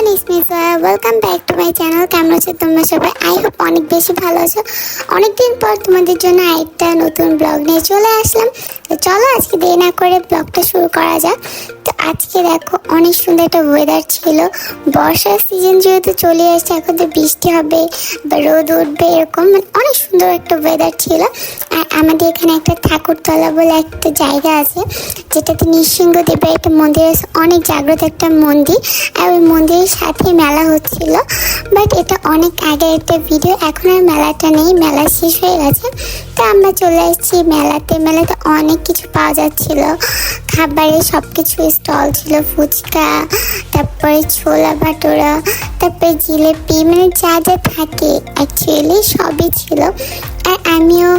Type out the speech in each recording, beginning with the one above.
Everyone, it's me soya. Welcome back to my channel. কেমন আছো তোমরা সবাই? আই হোপ অনেক বেশি ভালো আছো। অনেকদিন পর তোমাদের জন্য আরেকটা নতুন ব্লগ নিয়ে চলে আসলাম। তো চলো আজকে দেরি না করে ব্লগটা শুরু করা যাক। তো আজকে দেখো অনেক সুন্দর একটা ওয়েদার ছিল। বর্ষার সিজন যেহেতু চলে আসছে, এখন তো বৃষ্টি হবে বা রোদ উঠবে, এরকম অনেক সুন্দর একটা ওয়েদার ছিল। আর আমাদের এখানে একটা ঠাকুরতলা বলে একটা জায়গা আছে, যেটাতে নৃসিংহদেবের একটা মন্দির আছে, অনেক জাগ্রত একটা মন্দির। আর ওই মন্দিরের সাথে মেলা হচ্ছিল, বাট এটা অনেক আগে একটা ভিডিও। এখন আর মেলাটা নেই, মেলা শেষ হয়ে গেছে। তো আমরা চলে এসেছি মেলাতে। মেলাতে অনেক কিছু পাওয়া যাচ্ছিল, খাবারের সব কিছু স্টল ছিল, ফুচকা, তারপরে ছোলা ভাটোরা, তারপরে জিলেপি, মানে যা যা থাকে অ্যাকচুয়ালি সবই ছিল। আর আমিও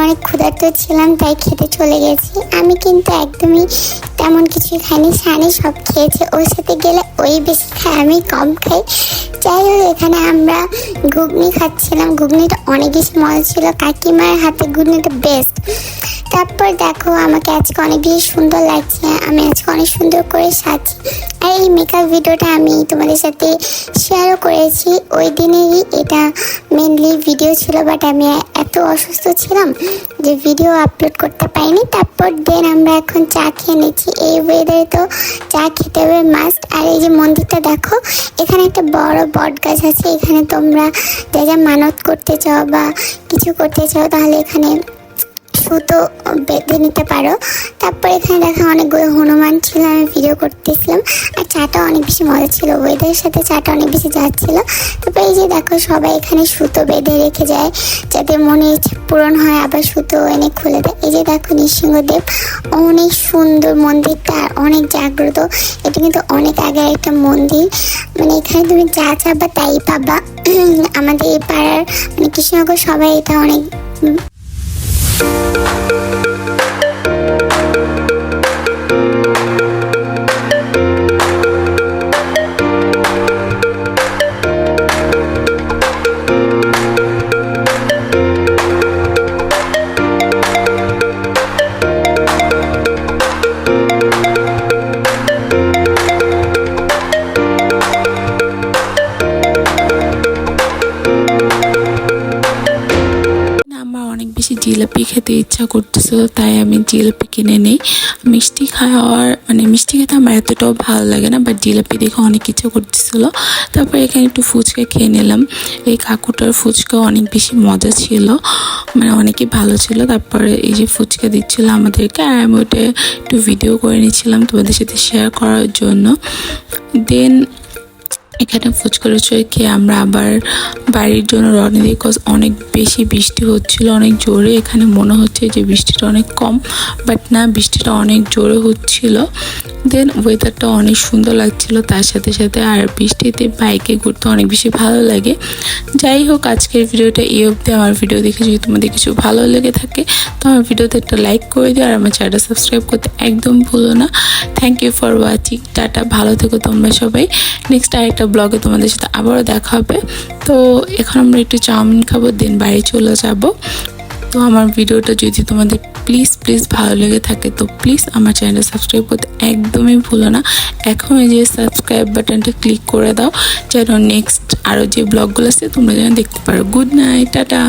অনেক ক্ষুধার্ত ছিলাম, তাই খেতে চলে গেছি। আমি কিন্তু একদমই তেমন কিছু খাইনি, সানি সব খেয়েছে। ওর সাথে গেলে ওই বেশি খায়, আমি কম খাই। যাই হোক, এখানে আমরা ঘুগনি খাচ্ছিলাম। ঘুগনিটা অনেক বেশি মজা ছিল, কাকিমার হাতে ঘুগনিটা বেস্ট। তারপর দেখো, আমাকে আজকে অনেক বেশি সুন্দর লাগছে, আমি আজকে অনেক সুন্দর করে সাজি। আর এই মেকআপ ভিডিওটা আমি তোমাদের সাথে শেয়ারও করেছি। ওই দিনেরই এটা মেনলি ভিডিও ছিল, বাট আমি এত অসুস্থ ছিলাম যে ভিডিও আপলোড করতে পারিনি। তারপর দেন আমরা এখন চা খেয়ে নিচ্ছি। এই ওয়েদারে তো চা খেতে হবে মাস্ট। আর এই যে মন্দিরটা দেখো, এখানে একটা বড় বট গাছ আছে। এখানে তোমরা যা যা মানত করতে চাও বা কিছু করতে চাও, তাহলে এখানে সুতো বেঁধে নিতে পারো। তারপর এখানে দেখা অনেকগুলো হনুমান ছিল, আমি ভিডিও করতেছিলাম। আর চাটা অনেক বেশি মজা ছিল, ওয়েদারের সাথে চাটা অনেক বেশি যাচ্ছিল। তারপর এই যে দেখো, সবাই এখানে সুতো বেঁধে রেখে যায়, যাতে মনে ইচ্ছে পূরণ হয়, আবার সুতো এনে খুলে দেয়। এই যে দেখো, নৃসিংহদেব, অনেক সুন্দর মন্দিরটা, আর অনেক জাগ্রত। এটা কিন্তু অনেক আগের একটা মন্দির, এখানে তুমি যা চাবা তাই পাবা। আমাদের এই পাড়ার কৃষ্ণনগর সবাই এটা অনেক বেশি জিলাপি খেতে ইচ্ছা করতেছিল, তাই আমি জিলাপি কিনে নিই। মিষ্টি খাওয়ার মিষ্টি খেতে আমার এতটাও ভালো লাগে না, বাট জিলাপি দেখে অনেক কিছু করতেছিল। তারপর এখানে একটু ফুচকা খেয়ে নিলাম। এই কাকুটার ফুচকা অনেক বেশি মজা ছিল, অনেকই ভালো ছিল। তারপরে এই যে ফুচকা দিচ্ছিল আমাদেরকে, আর আমি ওটা একটু ভিডিও করে নিচ্ছিলাম তোমাদের সাথে শেয়ার করার জন্য। দেন এখানে ফুচকা খেয়ে আমরা আবার বাড়ির জন্য রওনা দিই, বিকজ অনেক বেশি বৃষ্টি হচ্ছিল, অনেক জোরে। এখানে মনে হচ্ছে যে বৃষ্টিটা অনেক কম, বাট না, বৃষ্টিটা অনেক জোরে হচ্ছিল। দেন ওয়েদারটা অনেক সুন্দর লাগছিল তার সাথে সাথে, আর বৃষ্টিতে বাইকে ঘুরতে অনেক বেশি ভালো লাগে। যাই হোক, আজকের ভিডিওটা এই অবধি। আমার ভিডিও দেখে যদি তোমাদের কিছু ভালো লেগে থাকে, তো আমার ভিডিওতে একটা লাইক করে দিও, আর আমার চ্যানেলটা সাবস্ক্রাইব করতে একদম ভুলো না। Thank you for watching. Ta-ta, ভালো থেকো তোমরা সবাই। নেক্সট আরেকটা ব্লগে তোমাদের সাথে আবারও দেখা হবে। তো এখন আমরা একটু চাউমিন খাবো, দেন বাড়ি চলে যাব। তো আমার ভিডিওটা যদি তোমাদের প্লিজ ভালো লেগে থাকে, তো প্লিজ আমার চ্যানেলটা সাবস্ক্রাইব করতে একদমই ভুলো না। এখন এই যে সাবস্ক্রাইব বাটনটা ক্লিক করে দাও, যেন নেক্সট আরও যে ব্লগগুলো আছে তোমরা যেন দেখতে পারো। Good night, tata.